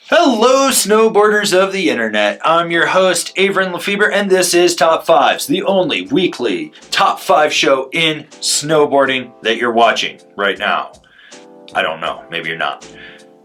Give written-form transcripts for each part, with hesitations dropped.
Hello, snowboarders of the internet. I'm your host, Avran LeFeber, and this is Top 5s, the only weekly Top 5 show in snowboarding that you're watching right now. I don't know. Maybe you're not.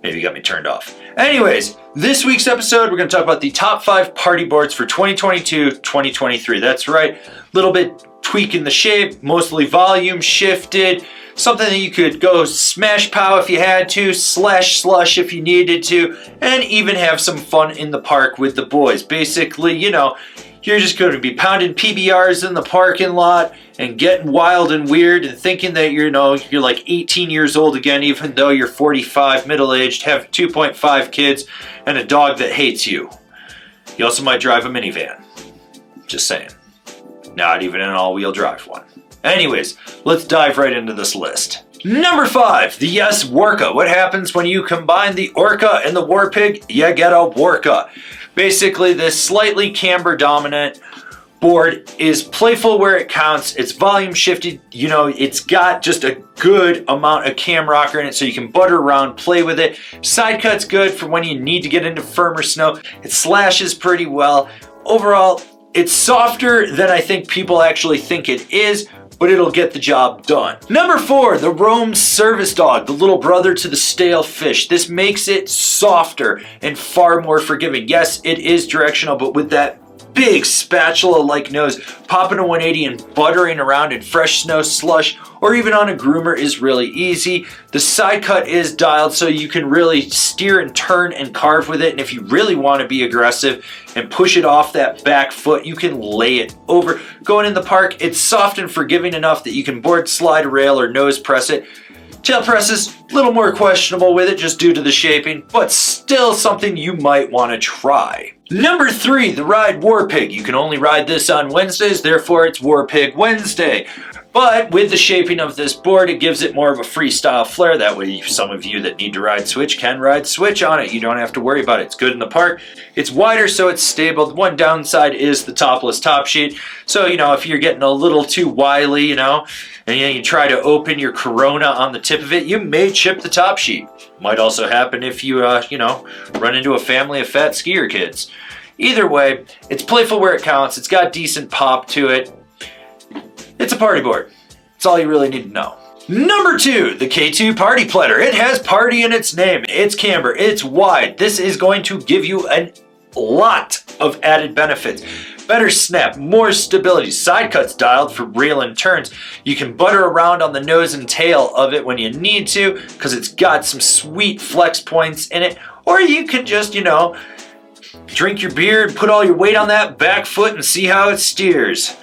Maybe you got me turned off. Anyways, this week's episode, we're going to talk about the top 5 party boards for 2022-2023. That's right. A little bit tweaking the shape, mostly volume shifted. Something that you could go smash pow if you had to, slash slush if you needed to, and even have some fun in the park with the boys. Basically, you're just going to be pounding PBRs in the parking lot and getting wild and weird and thinking that you're like 18 years old again, even though you're 45, middle-aged, have 2.5 kids, and a dog that hates you. You also might drive a minivan. Just saying. Not even an all-wheel drive one. Anyways, let's dive right into this list. Number 5, the Sworka. What happens when you combine the Orca and the Warpig? You get a Sworka. Basically, this slightly camber dominant board is playful where it counts. It's volume shifted. It's got just a good amount of cam rocker in it so you can butter around, play with it. Side cut's good for when you need to get into firmer snow. It slashes pretty well. Overall, it's softer than I think people actually think it is, but it'll get the job done. Number 4, the Roam Service Dog, the little brother to the stale fish. This makes it softer and far more forgiving. Yes, it is directional, but with that big spatula-like nose, popping a 180 and buttering around in fresh snow, slush, or even on a groomer is really easy. The side cut is dialed so you can really steer and turn and carve with it, and if you really want to be aggressive and push it off that back foot, you can lay it over. Going in the park, it's soft and forgiving enough that you can board slide, rail, or nose press it. Tail press is a little more questionable with it just due to the shaping, but still something you might want to try. Number 3, the Ride Warpig. You can only ride this on Wednesdays, therefore it's Warpig Wednesday. But with the shaping of this board, it gives it more of a freestyle flair. That way, some of you that need to ride switch can ride switch on it. You don't have to worry about it. It's good in the park. It's wider, so it's stable. The one downside is the topless top sheet. So, if you're getting a little too wily, and you try to open your Corona on the tip of it, you may chip the top sheet. Might also happen if you, run into a family of fat skier kids. Either way, it's playful where it counts. It's got decent pop to it. It's a party board. That's all you really need to know. Number 2, the K2 Party Platter. It has party in its name. It's camber. It's wide. This is going to give you a lot of added benefits. Better snap, more stability, side cuts dialed for rail and turns. You can butter around on the nose and tail of it when you need to because it's got some sweet flex points in it. Or you can just, drink your beer and put all your weight on that back foot and see how it steers.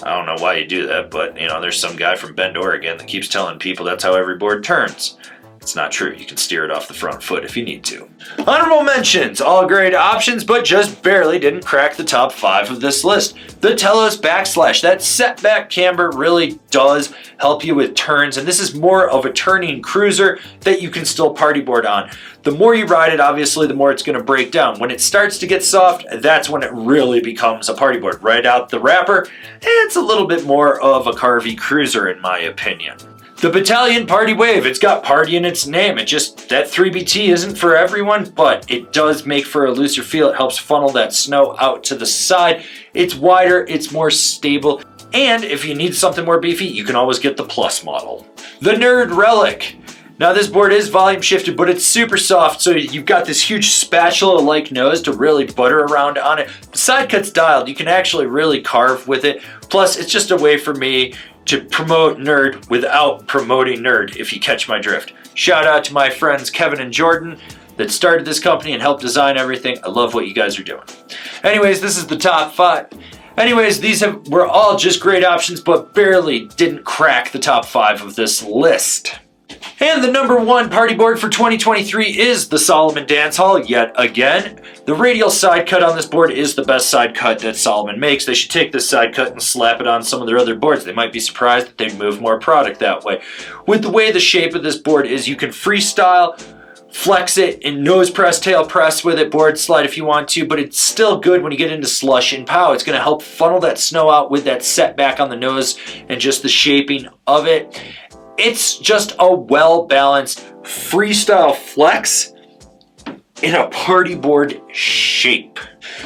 I don't know why you do that, but there's some guy from Bend, Oregon that keeps telling people that's how every board turns. It's not true. You can steer it off the front foot if you need to. Honorable mentions, all great options, but just barely didn't crack the top 5 of this list. The Telos Backslash, that setback camber really does help you with turns, and this is more of a turning cruiser that you can still party board on. The more you ride it, obviously, the more it's going to break down. When it starts to get soft, that's when it really becomes a party board. Right out the wrapper, it's a little bit more of a carvy cruiser in my opinion. The Battalion Party Wave, it's got party in its name. That 3BT isn't for everyone, but it does make for a looser feel. It helps funnel that snow out to the side. It's wider, it's more stable, and if you need something more beefy, you can always get the Plus model. The Nerd Relic. Now this board is volume shifted, but it's super soft, so you've got this huge spatula-like nose to really butter around on it. The side cut's dialed, you can actually really carve with it. Plus, it's just a way for me to promote nerd without promoting nerd, if you catch my drift. Shout out to my friends Kevin and Jordan that started this company and helped design everything. I love what you guys are doing. Anyways, this is the top 5. Anyways, these were all just great options, but barely didn't crack the top 5 of this list. And the number 1 party board for 2023 is the Salomon Dancehall yet again. The radial side cut on this board is the best side cut that Salomon makes. They should take this side cut and slap it on some of their other boards. They might be surprised that they move more product that way. With the way the shape of this board is, you can freestyle, flex it, and nose press, tail press with it, board slide if you want to, but it's still good when you get into slush and pow. It's going to help funnel that snow out with that setback on the nose and just the shaping of it. It's just a well-balanced freestyle flex in a party board shape.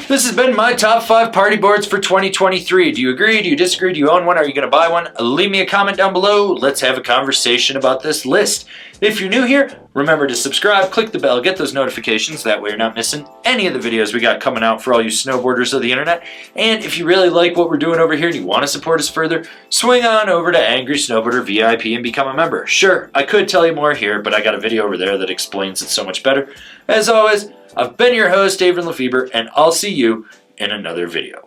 This has been my top 5 party boards for 2023. Do you agree? Do you disagree? Do you own one? Are you going to buy one? Leave me a comment down below. Let's have a conversation about this list. If you're new here, remember to subscribe, click the bell, get those notifications. That way you're not missing any of the videos we got coming out for all you snowboarders of the internet. And if you really like what we're doing over here and you want to support us further, swing on over to Angry Snowboarder VIP and become a member. Sure, I could tell you more here, but I got a video over there that explains it so much better. As always, I've been your host, Avran LeFeber, and I'll see you in another video.